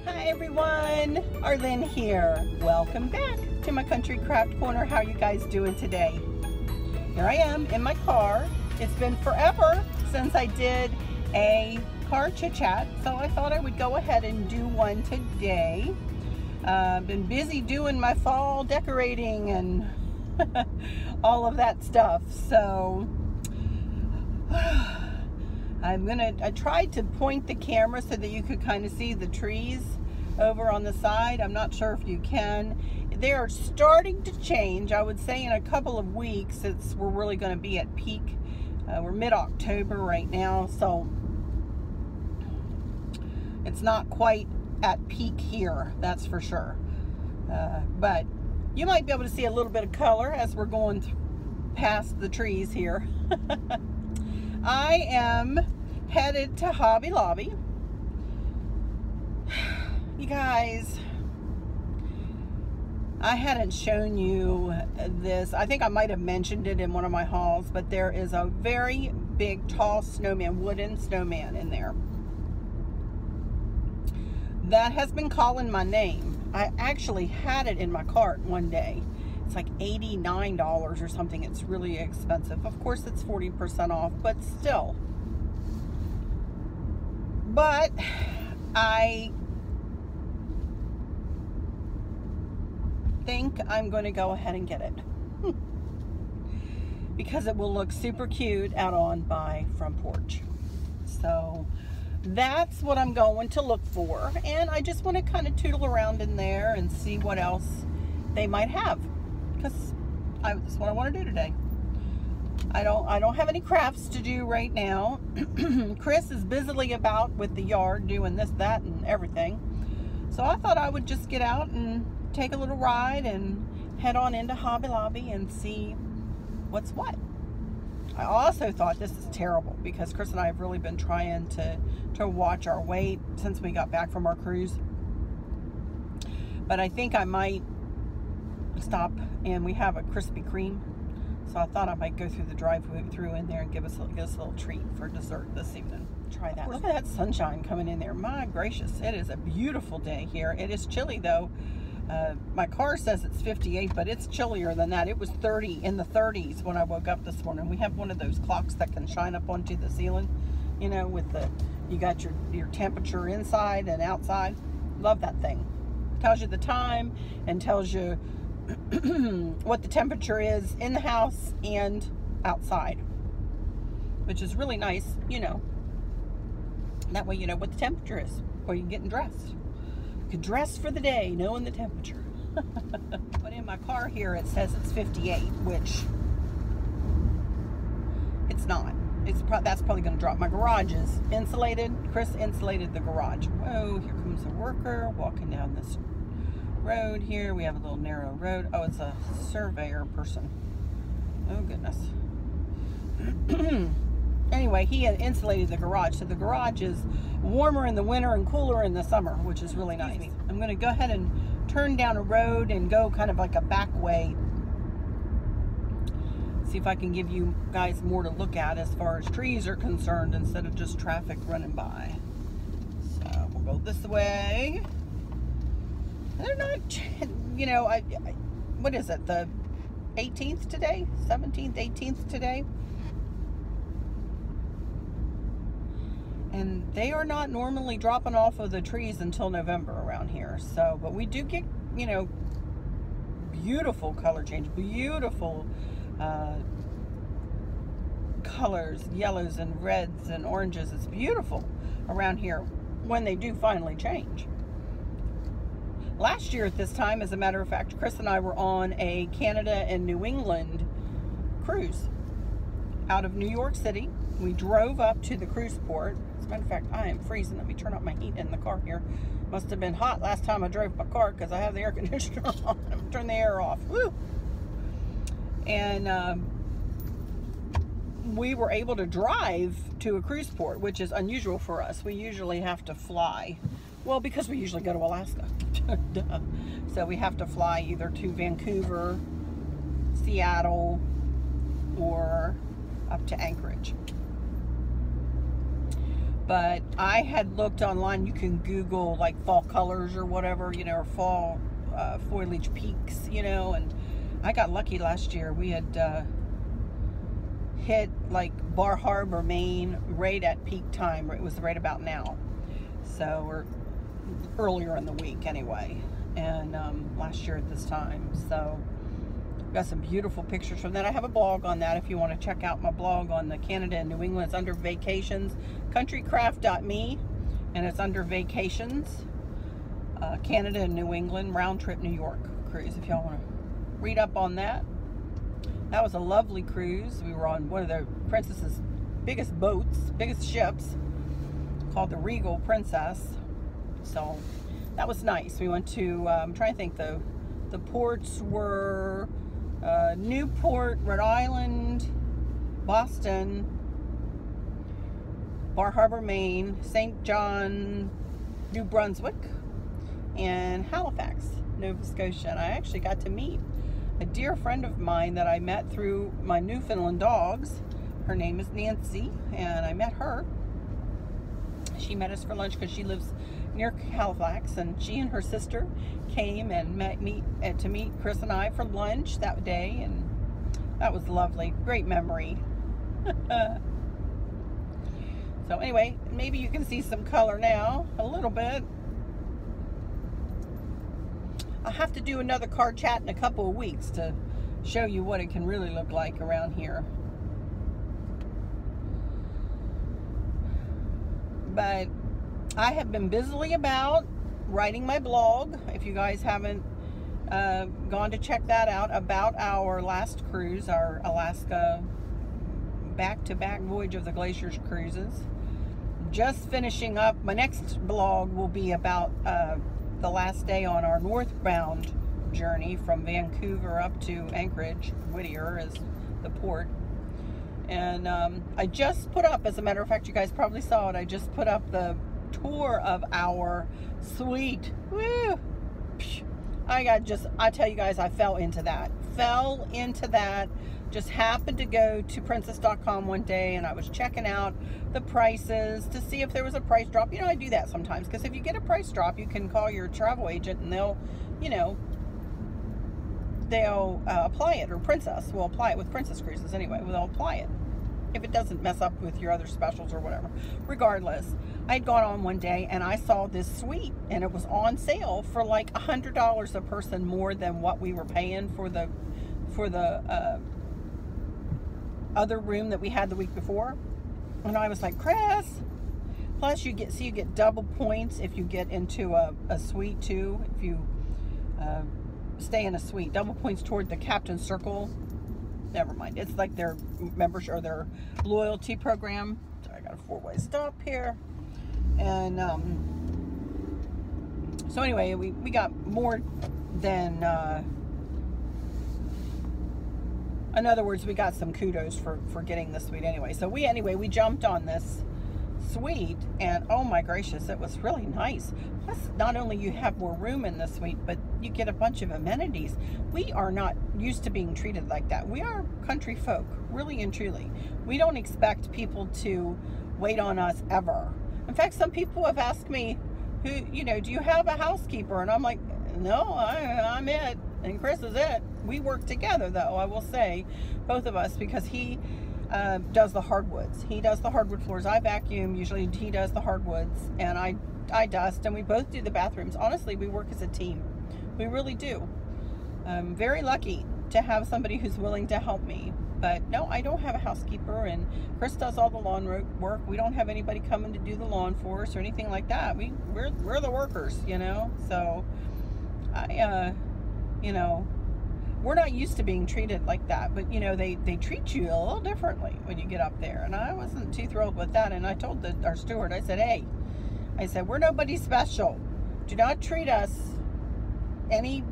Hi everyone, Arlene here. Welcome back to my Country Craft Corner. How are you guys doing today? Here I am in my car. It's been forever since I did a car chit chat, so I thought I would go ahead and do one today. Been busy doing my fall decorating and all of that stuff, so I tried to point the camera so that you could kind of see the trees over on the side. I'm not sure if you can. They are starting to change. I would say in a couple of weeks we're really going to be at peak. We're mid-October right now, so it's not quite at peak here, that's for sure. But you might be able to see a little bit of color as we're going past the trees here. I am headed to Hobby Lobby. You guys, I hadn't shown you this. I think I might have mentioned it in one of my hauls, but there is a very big, tall snowman, wooden snowman in there that has been calling my name. I actually had it in my cart one day. It's like $89 or something. It's really expensive. Of course, it's 40% off, but still. But I think I'm going to go ahead and get it because it will look super cute out on my front porch. So that's what I'm going to look for, and I just want to kind of tootle around in there and see what else they might have, because that's what I want to do today. I don't have any crafts to do right now. Chris is busily about with the yard doing this, that, and everything, so I thought I would just get out and take a little ride and head on into Hobby Lobby and see what's what. I also thought, this is terrible because Chris and I have really been trying to watch our weight since we got back from our cruise. But I think I might stop, and we have a Krispy Kreme. So I thought I might go through the drive-through in there and give us a little treat for dessert this evening. Try that. Look at that sunshine coming in there. My gracious, it is a beautiful day here. It is chilly though. My car says it's 58, but it's chillier than that. It was 30 in the 30s when I woke up this morning. We have one of those clocks that can shine up onto the ceiling, you know, with you got your temperature inside and outside. Love that thing. Tells you the time and tells you what the temperature is in the house and outside, which is really nice, you know. That way you know what the temperature is while you're getting dressed. You could dress for the day knowing the temperature. But in my car here it says it's 58, which it's not. That's probably going to drop. My garage is insulated. Chris insulated the garage. Whoa, here comes a worker walking down this road here. We have a little narrow road. Oh, it's a surveyor person. Oh goodness. Anyway, he had insulated the garage, so the garage is warmer in the winter and cooler in the summer, which is really nice. I'm going to go ahead and turn down a road and go kind of like a back way. See if I can give you guys more to look at as far as trees are concerned instead of just traffic running by. So we'll go this way. They're not, you know, what is it, the 18th today? 17th, 18th today? And they are not normally dropping off of the trees until November around here. So, but we do get, you know, beautiful color change, beautiful colors, yellows and reds and oranges. It's beautiful around here when they do finally change. Last year at this time, as a matter of fact, Chris and I were on a Canada and New England cruise out of New York City. We drove up to the cruise port. As a matter of fact, I am freezing. Let me turn up my heat in the car here. Must have been hot last time I drove my car because I have the air conditioner on. I'm gonna turn the air off. Woo! And we were able to drive to a cruise port, which is unusual for us. We usually have to fly. Well, because we usually go to Alaska. So we have to fly either to Vancouver, Seattle, or up to Anchorage. But I had looked online. You can Google like fall colors or whatever, you know, or fall foliage peaks, you know, and I got lucky last year. We had hit like Bar Harbor, Maine, right at peak time. It was right about now, so we're earlier in the week anyway, and last year at this time. So got some beautiful pictures from that. I have a blog on that if you want to check out my blog on the Canada and New England. It's under vacations, countrycraft.me, and it's under vacations, Canada and New England round trip New York cruise, if y'all want to read up on that. That was a lovely cruise. We were on one of the Princess's biggest boats, biggest ships, called the Regal Princess. So that was nice. We went to, I'm trying to think, the ports were Newport, Rhode Island, Boston, Bar Harbor, Maine, St. John, New Brunswick, and Halifax, Nova Scotia. And I actually got to meet a dear friend of mine that I met through my Newfoundland dogs. Her name is Nancy, and I met her. She met us for lunch because she lives near Halifax, and she and her sister came and to meet Chris and I for lunch that day, and that was lovely. Great memory. So anyway, maybe you can see some color now, a little bit. I'll have to do another car chat in a couple of weeks to show you what it can really look like around here. But I have been busily about writing my blog. If you guys haven't gone to check that out, about our last cruise, our Alaska back-to-back voyage of the Glaciers cruises. Just finishing up. My next blog will be about the last day on our northbound journey from Vancouver up to Anchorage. Whittier is the port. And I just put up, as a matter of fact, you guys probably saw it, I just put up the tour of our suite. Woo! I tell you guys, I fell into that. Just happened to go to princess.com one day, and I was checking out the prices to see if there was a price drop. You know, I do that sometimes, because if you get a price drop, you can call your travel agent and they'll, you know, they'll apply it, or Princess will apply it with Princess Cruises anyway. They'll apply it if it doesn't mess up with your other specials or whatever. Regardless, I had gone on one day and I saw this suite, and it was on sale for like $100 a person more than what we were paying for the other room that we had the week before. And I was like, Chris, plus you get double points if you get into a suite too. If you stay in a suite, double points toward the Captain Circle. Never mind, it's like their membership or their loyalty program. So I got a four-way stop here, and so anyway, we got more than in other words, we got some kudos for getting the suite anyway. So we jumped on this suite, and oh my gracious, it was really nice. Plus, not only you have more room in the suite, but you get a bunch of amenities. We are not used to being treated like that. We are country folk, really and truly. We don't expect people to wait on us ever. In fact, some people have asked me, do you have a housekeeper? And I'm like, no, I'm it, and Chris is it. We work together, though, I will say, both of us, because he does the hardwoods. He does the hardwood floors. I vacuum. Usually he does the hardwoods, and I dust, and we both do the bathrooms. Honestly, we work as a team. We really do. I'm very lucky to have somebody who's willing to help me. But no, I don't have a housekeeper, and Chris does all the lawn work. We don't have anybody coming to do the lawn for us or anything like that. We're the workers, you know. So we're not used to being treated like that, but they treat you a little differently when you get up there, and I wasn't too thrilled with that. And I told our steward, I said, hey, we're nobody special. Do not treat us any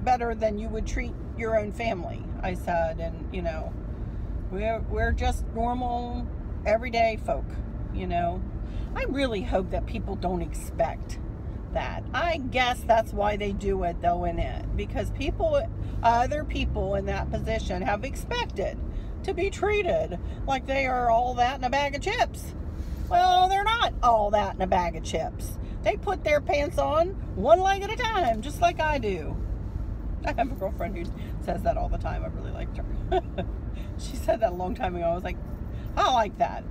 better than you would treat your own family, I said. And we're just normal everyday folk. I really hope that people don't expect that. I guess that's why they do it, though, in it, because other people in that position have expected to be treated like they are all that in a bag of chips. Well, they're not all that in a bag of chips. They put their pants on one leg at a time, just like I do. I have a girlfriend who says that all the time. I really liked her. She said that a long time ago. I was like, I like that.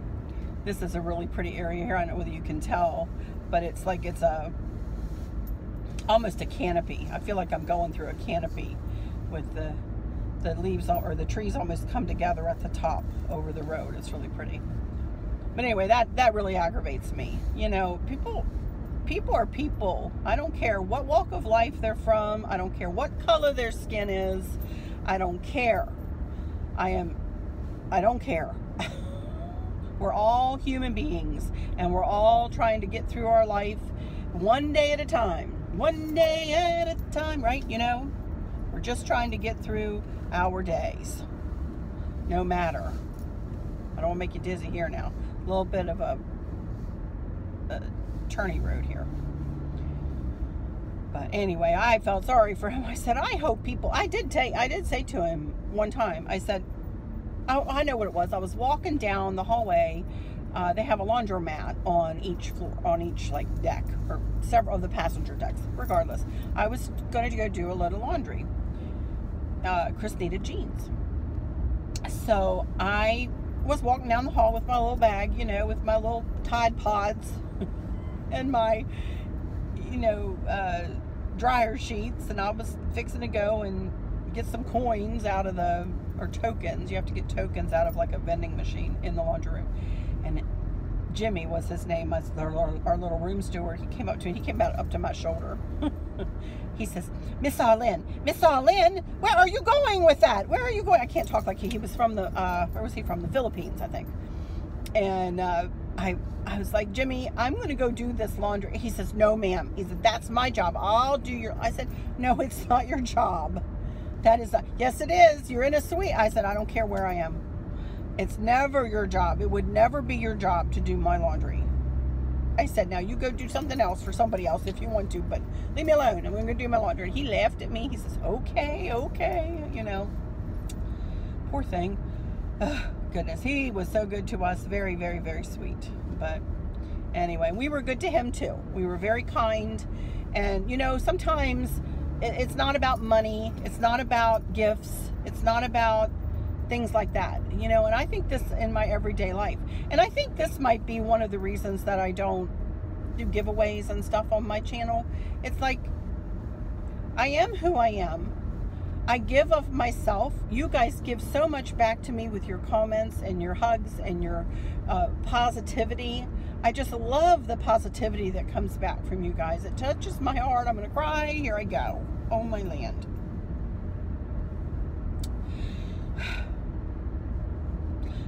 This is a really pretty area here. I don't know whether you can tell, but it's like it's almost a canopy. I feel like I'm going through a canopy with the leaves, or the trees almost come together at the top over the road. It's really pretty. But anyway, that really aggravates me. You know, people are people. I don't care what walk of life they're from. I don't care what color their skin is. I don't care. I don't care. We're all human beings, and we're all trying to get through our life one day at a time. One day at a time, right? You know, we're just trying to get through our days. No matter. I don't want to make you dizzy here now. A little bit of a turny road here. But anyway, I felt sorry for him. I said, I hope people, I did say to him one time, I said, oh, I know what it was. I was walking down the hallway. They have a laundromat on each floor, on each like deck, or several of the passenger decks. Regardless, I was going to go do a load of laundry. Chris needed jeans, so I was walking down the hall with my little bag, you know, with my little Tide Pods and my, you know, dryer sheets, and I was fixing to go and get some coins out of the, or tokens. You have to get tokens out of like a vending machine in the laundry room. And Jimmy was his name, as our little room steward. He came up to me. He came about up to my shoulder. He says, Miss Arlene, where are you going with that? Where are you going? I can't talk like he was from the, where was he from? The Philippines, I think. And I was like, Jimmy, I'm going to go do this laundry. He says, no, ma'am. He said, that's my job. I'll do your, I said, no, it's not your job. That is, yes, it is. You're in a suite. I said, I don't care where I am. It's never your job. It would never be your job to do my laundry. I said, now you go do something else for somebody else if you want to, but leave me alone. I'm going to do my laundry. He laughed at me. He says, okay, you know. Poor thing. Oh, goodness. He was so good to us. Very, very, very sweet. But anyway, we were good to him too. We were very kind. And, you know, sometimes it's not about money. It's not about gifts. It's not about things like that, you know. And I think this in my everyday life, and I think this might be one of the reasons that I don't do giveaways and stuff on my channel. It's like, I am who I am. I give of myself. You guys give so much back to me with your comments and your hugs and your positivity. I just love the positivity that comes back from you guys. It touches my heart. I'm gonna cry. Here I go. Oh my land.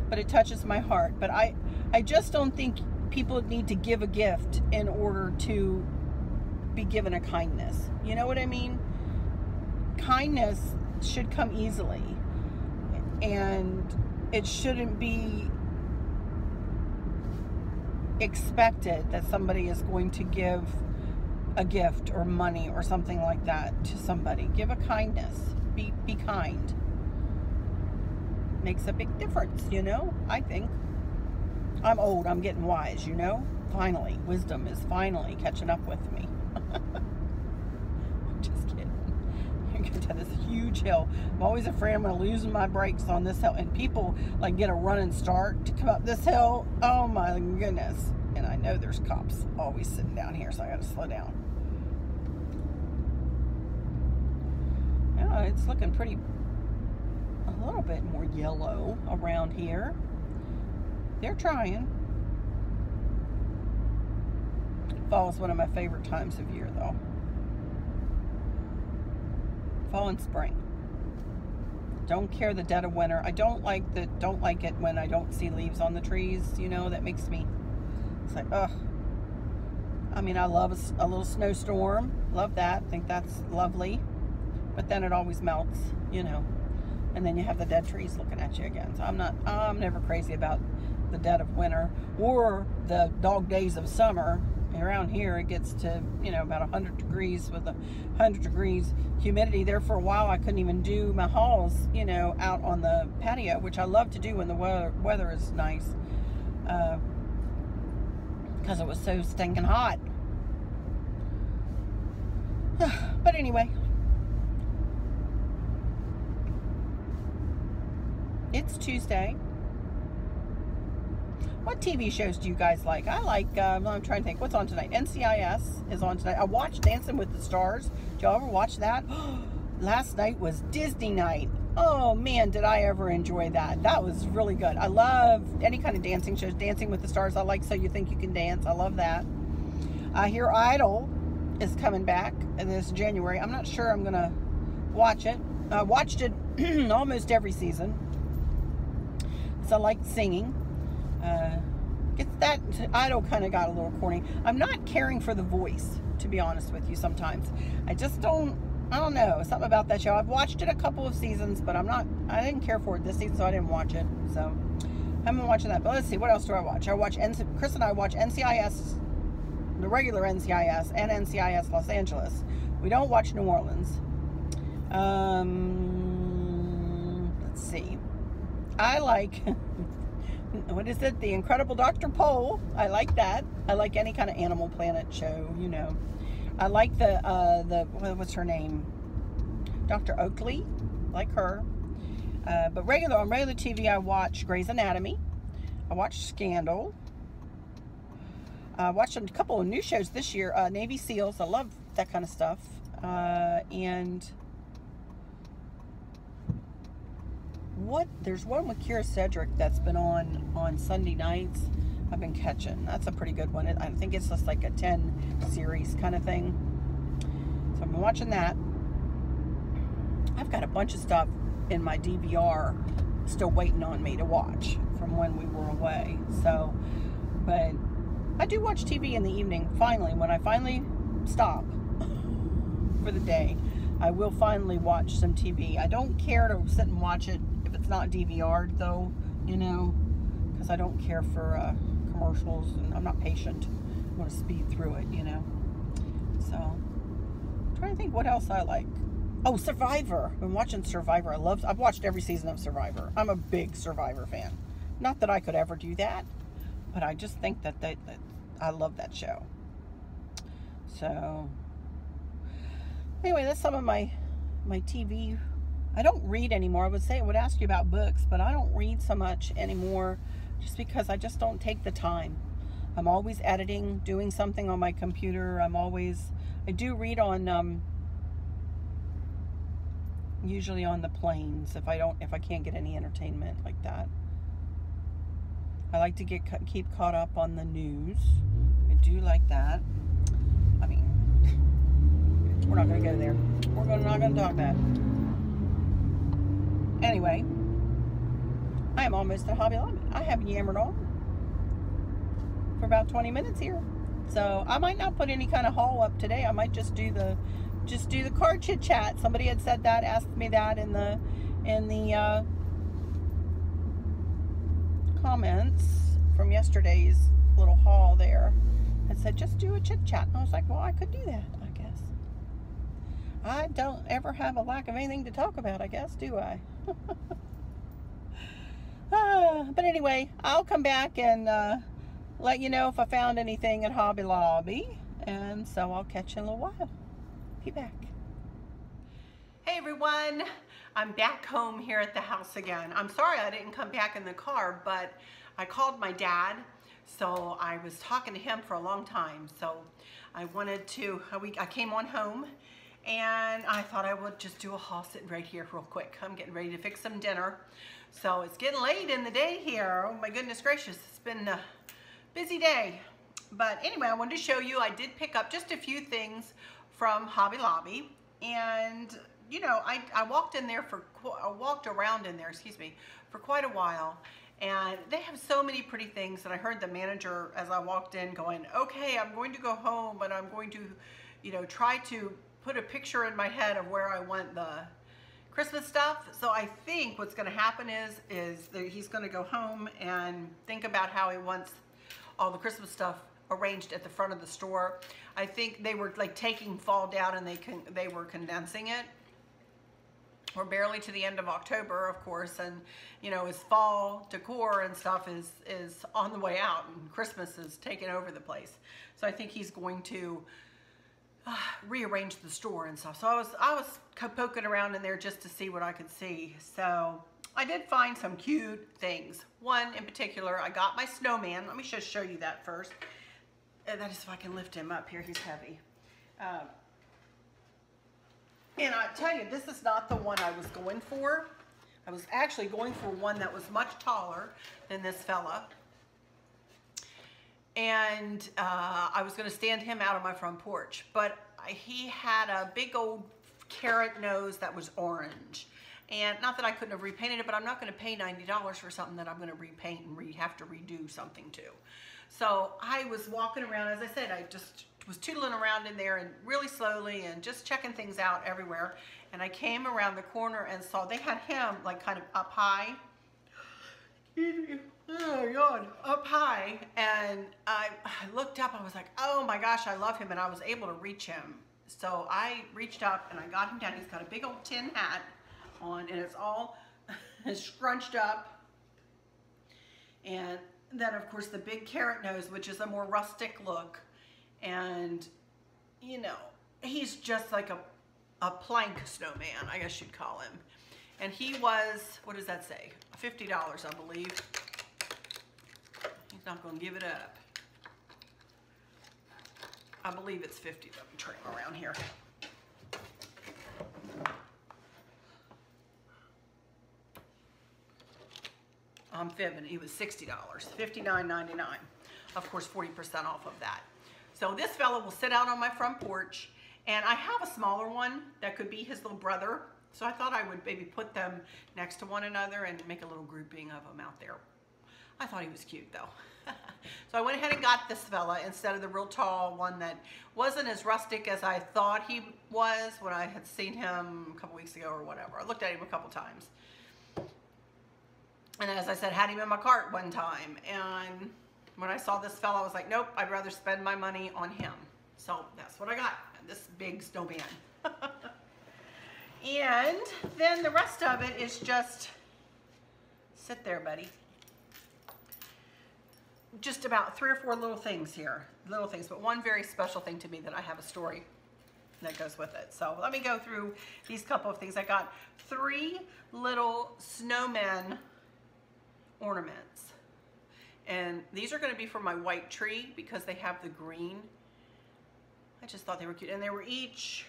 But it touches my heart. But I just don't think people need to give a gift in order to be given a kindness. You know what I mean? Kindness should come easily, and it shouldn't be expected that somebody is going to give a gift or money or something like that to somebody. Give a kindness. Be kind. Makes a big difference, you know. I think I'm old, I'm getting wise, you know. Finally, wisdom is finally catching up with me. I'm just kidding. You're going down this huge hill. I'm always afraid I'm going to lose my brakes on this hill, and people like get a running start to come up this hill. Oh my goodness. And I know there's cops always sitting down here, so I got to slow down. Yeah, it's looking pretty, a little bit more yellow around here. They're trying. Fall is one of my favorite times of year, though. Fall and spring. Don't care the dead of winter. I don't like it when I don't see leaves on the trees. You know, that makes me, it's like, ugh. I mean, I love a little snowstorm. Love that. Think that's lovely. But then it always melts, you know. And then you have the dead trees looking at you again. So I'm never crazy about the dead of winter or the dog days of summer. Around here it gets to, you know, about 100 degrees with 100 degrees humidity. There for a while I couldn't even do my hauls, you know, out on the patio, which I love to do when the weather is nice. because it was so stinking hot. But anyway, it's Tuesday. What TV shows do you guys like? I like, I'm trying to think, what's on tonight? NCIS is on tonight. I watched Dancing with the Stars. Did y'all ever watch that? Last night was Disney night. Oh man, did I ever enjoy that. That was really good. I love any kind of dancing shows. Dancing with the Stars, I like So You Think You Can Dance. I love that. I hear Idol is coming back this January. I'm not sure I'm going to watch it. I watched it almost every season. So I like singing. That Idol kind of got a little corny. I'm not caring for The Voice, to be honest with you. Sometimes I just don't. I don't know, something about that show. I've watched it a couple of seasons, but I didn't care for it this season, so I didn't watch it. So I've been watching that. But let's see, what else do I watch? Chris and I watch NCIS, the regular NCIS, and NCIS Los Angeles. We don't watch New Orleans. Let's see. I like what is it? The Incredible Dr. Pole. I like that. I like any kind of Animal Planet show, you know. I like the what's her name? Dr. Oakley. Like her. But on regular TV, I watch Grey's Anatomy. I watch Scandal. I watched a couple of new shows this year. Navy SEALs. I love that kind of stuff. And there's one with Kira Cedric that's been on Sunday nights. I've been catching. That's a pretty good one. I think it's just like a 10 series kind of thing. So I've been watching that. I've got a bunch of stuff in my DVR still waiting on me to watch from when we were away. So, but I do watch TV in the evening. Finally, when I finally stop for the day, I will finally watch some TV. I don't care to sit and watch it if it's not DVR'd though, you know, because I don't care for commercials, and I'm not patient. I want to speed through it, you know. So, I'm trying to think what else I like. Oh, Survivor. I've been watching Survivor. I've watched every season of Survivor. I'm a big Survivor fan. Not that I could ever do that, but I just think that I love that show. So, anyway, that's some of my TV. I don't read anymore. I would ask you about books, but I don't read so much anymore just because I just don't take the time. I'm always editing, doing something on my computer. I do read on, usually on the planes if I can't get any entertainment like that. I like to keep caught up on the news. I do like that. I mean, we're not going to go there. We're not going to talk that. Anyway, I am almost at Hobby Lobby. I have yammered on for about 20 minutes here. So I might not put any kind of haul up today. I might just do the car chit chat. Somebody had said that, asked me that in the comments from yesterday's little haul there. And said just do a chit chat. And I was like, well, I could do that, I guess. I don't ever have a lack of anything to talk about, I guess, do I? But anyway, I'll come back and let you know if I found anything at Hobby Lobby. And so I'll catch you in a little while. Be back. Hey everyone, I'm back home here at the house again. I'm sorry I didn't come back in the car, but I called my dad, so I was talking to him for a long time. So I came on home, and I thought I would just do a haul sitting right here real quick. I'm getting ready to fix some dinner. So it's getting late in the day here. Oh my goodness gracious, it's been a busy day. But anyway, I wanted to show you, I did pick up just a few things from Hobby Lobby, and you know, I walked around in there, excuse me, for quite a while, and they have so many pretty things. And I heard the manager as I walked in going, okay, I'm going to go home, but I'm going to, you know, try to put a picture in my head of where I want the Christmas stuff. So I think what's going to happen is that he's going to go home and think about how he wants all the Christmas stuff arranged at the front of the store. I think they were like taking fall down and they were condensing it. we're barely to the end of October, of course, and you know, his fall decor and stuff is on the way out, and Christmas is taking over the place. So I think he's going to rearrange the store and stuff. So I was poking around in there just to see what I could see. So I did find some cute things. One in particular, I got my snowman. Let me just show you that first. That is if I can lift him up here. He's heavy. And I tell you, this is not the one I was going for. I was actually going for one that was much taller than this fella. And I was going to stand him out on my front porch. But he had a big old carrot nose that was orange. And not that I couldn't have repainted it, but I'm not going to pay $90 for something that I'm going to repaint and have to redo something to. So I was walking around, as I said, I just was tootling around in there and really slowly and just checking things out everywhere. And I came around the corner and saw they had him like kind of up high. Oh God, up high. And I looked up, I was like, oh my gosh, I love him. And I was able to reach him. So I reached up and I got him down. He's got a big old tin hat on and it's all scrunched up. And then of course the big carrot nose, which is a more rustic look. And, you know, he's just like a plank snowman, I guess you'd call him. And he was, what does that say? $50, I believe. He's not going to give it up. I believe it's 50. Let me turn him around here. I'm fibbing. He was $60, $59.99. Of course, 40% off of that. So this fella will sit out on my front porch, and I have a smaller one that could be his little brother. So I thought I would maybe put them next to one another and make a little grouping of them out there. I thought he was cute though. So I went ahead and got this fella instead of the real tall one that wasn't as rustic as I thought he was when I had seen him a couple weeks ago or whatever. I looked at him a couple times. And as I said, had him in my cart one time. And when I saw this fella, I was like, nope, I'd rather spend my money on him. So that's what I got, this big snowman. And then the rest of it is just, sit there, buddy. Just about 3 or 4 little things here. Little things, but one very special thing to me that I have a story that goes with it. So let me go through these couple of things. I got 3 little snowmen ornaments. And these are going to be for my white tree because they have the green. I just thought they were cute. And they were each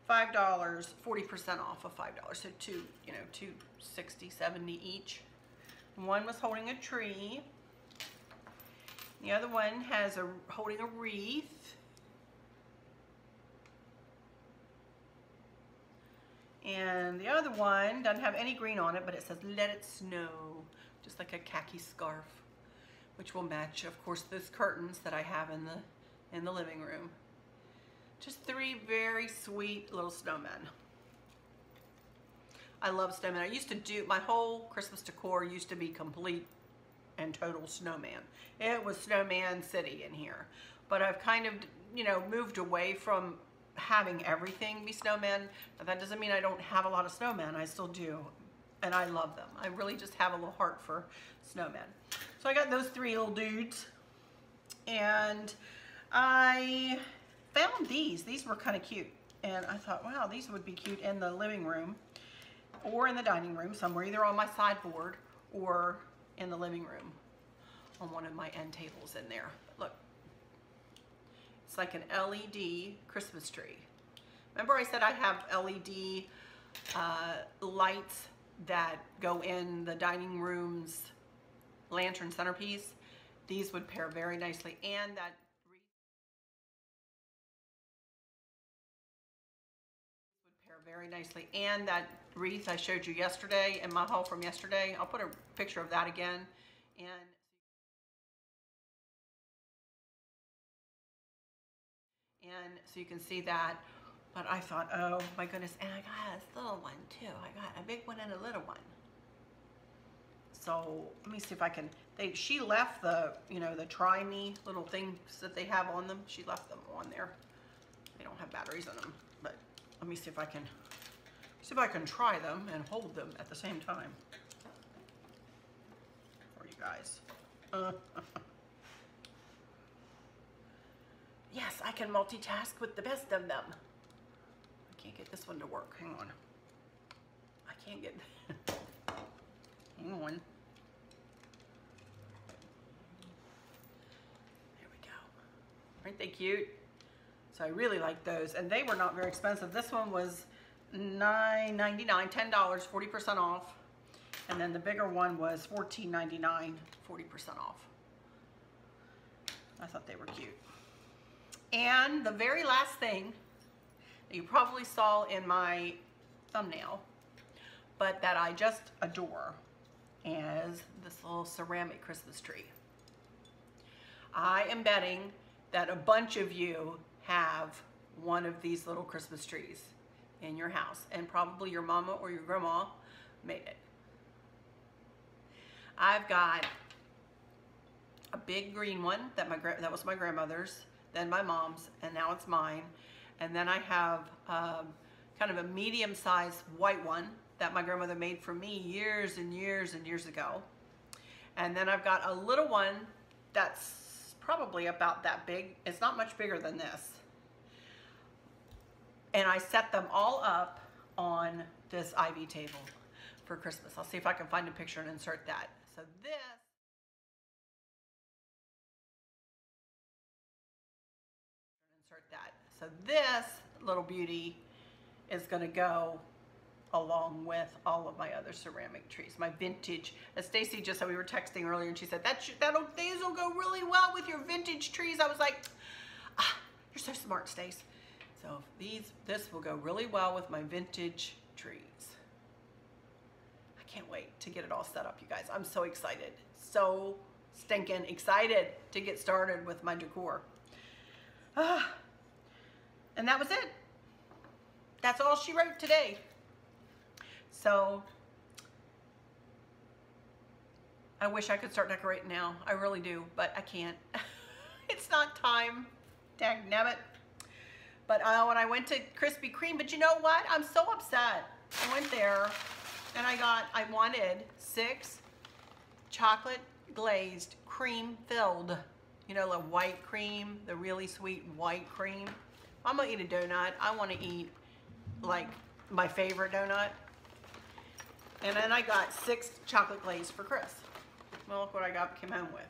$5, 40% off of $5. So two, you know, $2.60, $2.70 each. One was holding a tree. The other one has holding a wreath. And the other one doesn't have any green on it, but it says "Let It Snow." Just like a khaki scarf, which will match, of course, those curtains that I have in the living room. Just 3 very sweet little snowmen. I love snowmen. I used to do, my whole Christmas decor used to be complete and total snowman. It was snowman city in here. But I've kind of, you know, moved away from having everything be snowmen. But that doesn't mean I don't have a lot of snowmen. I still do. And I love them. I really just have a little heart for snowmen. So I got those 3 little dudes. And I found these. These were kind of cute. And I thought, wow, these would be cute in the living room or in the dining room somewhere, either on my sideboard or in the living room on one of my end tables in there. But look, it's like an LED Christmas tree. Remember I said I have LED lights that go in the dining room's lantern centerpiece? These would pair very nicely, and that very nicely. And that wreath I showed you yesterday in my haul from yesterday, I'll put a picture of that again. And so you can see that. But I thought, oh my goodness, and I got this little one too. I got a big one and a little one. So let me see if I can, she left the, you know, the try me little things that they have on them. She left them on there. They don't have batteries in them, but let me see if I can See if I can try them and hold them at the same time for you guys. Yes, I can multitask with the best of them. I can't get this one to work. Hang on. I can't get... Hang on. There we go. Aren't they cute? So I really like those. And they were not very expensive. This one was $9.99, $10, 40% off. And then the bigger one was $14.99, 40% off. I thought they were cute. And the very last thing that you probably saw in my thumbnail, but that I just adore, is this little ceramic Christmas tree. I am betting that a bunch of you have one of these little Christmas trees in your house, and probably your mama or your grandma made it. I've got a big green one that was my grandmother's, then my mom's, and now it's mine. And then I have kind of a medium-sized white one that my grandmother made for me years and years and years ago. And then I've got a little one that's probably about that big. It's not much bigger than this. And I set them all up on this ivy table for Christmas. I'll see if I can find a picture and insert that. So this little beauty is going to go along with all of my other ceramic trees, my vintage. As Stacy just said, we were texting earlier, and she said these will go really well with your vintage trees. I was like, you're so smart, Stace. So this will go really well with my vintage trees. I can't wait to get it all set up, you guys. I'm so excited, so stinking excited to get started with my decor. And that was it. That's all she wrote today. So I wish I could start decorating now. I really do, but I can't. It's not time. Dagnabbit. But when I went to Krispy Kreme, but you know what? I'm so upset. I went there and I wanted 6 chocolate glazed cream filled. You know, the white cream, the really sweet white cream. I'm gonna eat a donut. I wanna eat like my favorite donut. And then I got 6 chocolate glaze for Chris. Well, look what I came home with.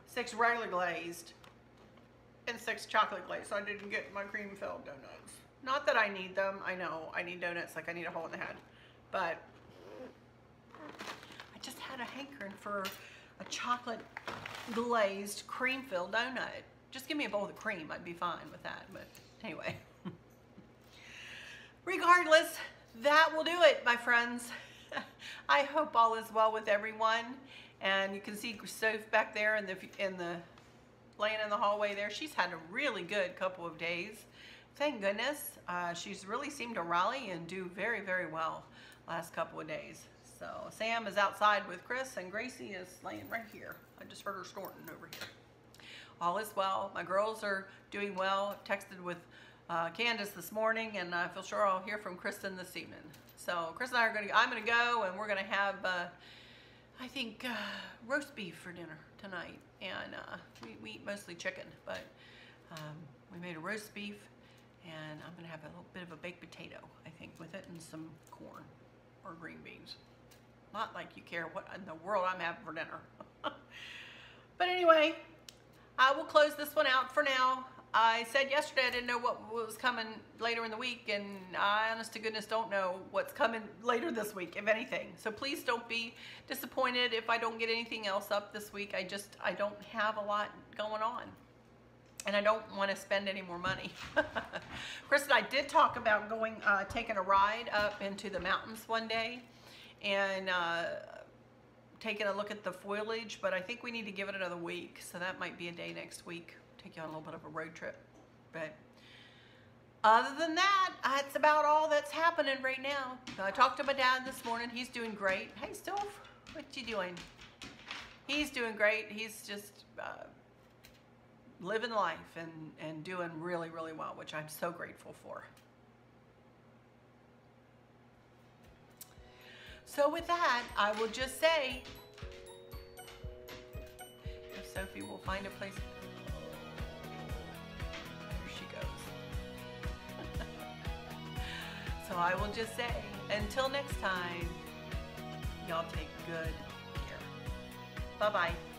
6 regular glazed and 6 chocolate glazed, so I didn't get my cream filled donuts. Not that I need them. I know I need donuts like I need a hole in the head, but I just had a hankering for a chocolate glazed cream filled donut. Just give me a bowl of cream. I'd be fine with that. But anyway, regardless, that will do it, my friends. I hope all is well with everyone. And you can see Soph back there in the laying in the hallway there. She's had a really good couple of days. Thank goodness. She's really seemed to rally and do very, very well last couple of days. So Sam is outside with Chris, and Gracie is laying right here. I just heard her snorting over here. All is well. My girls are doing well. Texted with Candace this morning, and I feel sure I'll hear from Kristen this evening. So Chris and I I'm gonna go, and we're gonna have, I think, roast beef for dinner tonight. And we eat mostly chicken, but we made a roast beef, and I'm gonna have a little bit of a baked potato, I think, with it, and some corn or green beans. Not like you care what in the world I'm having for dinner. But anyway, I will close this one out for now. I said yesterday I didn't know what was coming later in the week, and I, honest to goodness, don't know what's coming later this week, if anything. So please don't be disappointed if I don't get anything else up this week. I don't have a lot going on, and I don't want to spend any more money. Chris and I did talk about taking a ride up into the mountains one day, and taking a look at the foliage, but I think we need to give it another week, so that might be a day next week. Take you on a little bit of a road trip. But other than that, that's about all that's happening right now. So I talked to my dad this morning. He's doing great. Hey, Stove, what you doing? He's doing great. He's just living life and doing really, really well, which I'm so grateful for. So with that, I will just say, if Sophie will find a place, there she goes. So I will just say, until next time, y'all take good care. Bye-bye.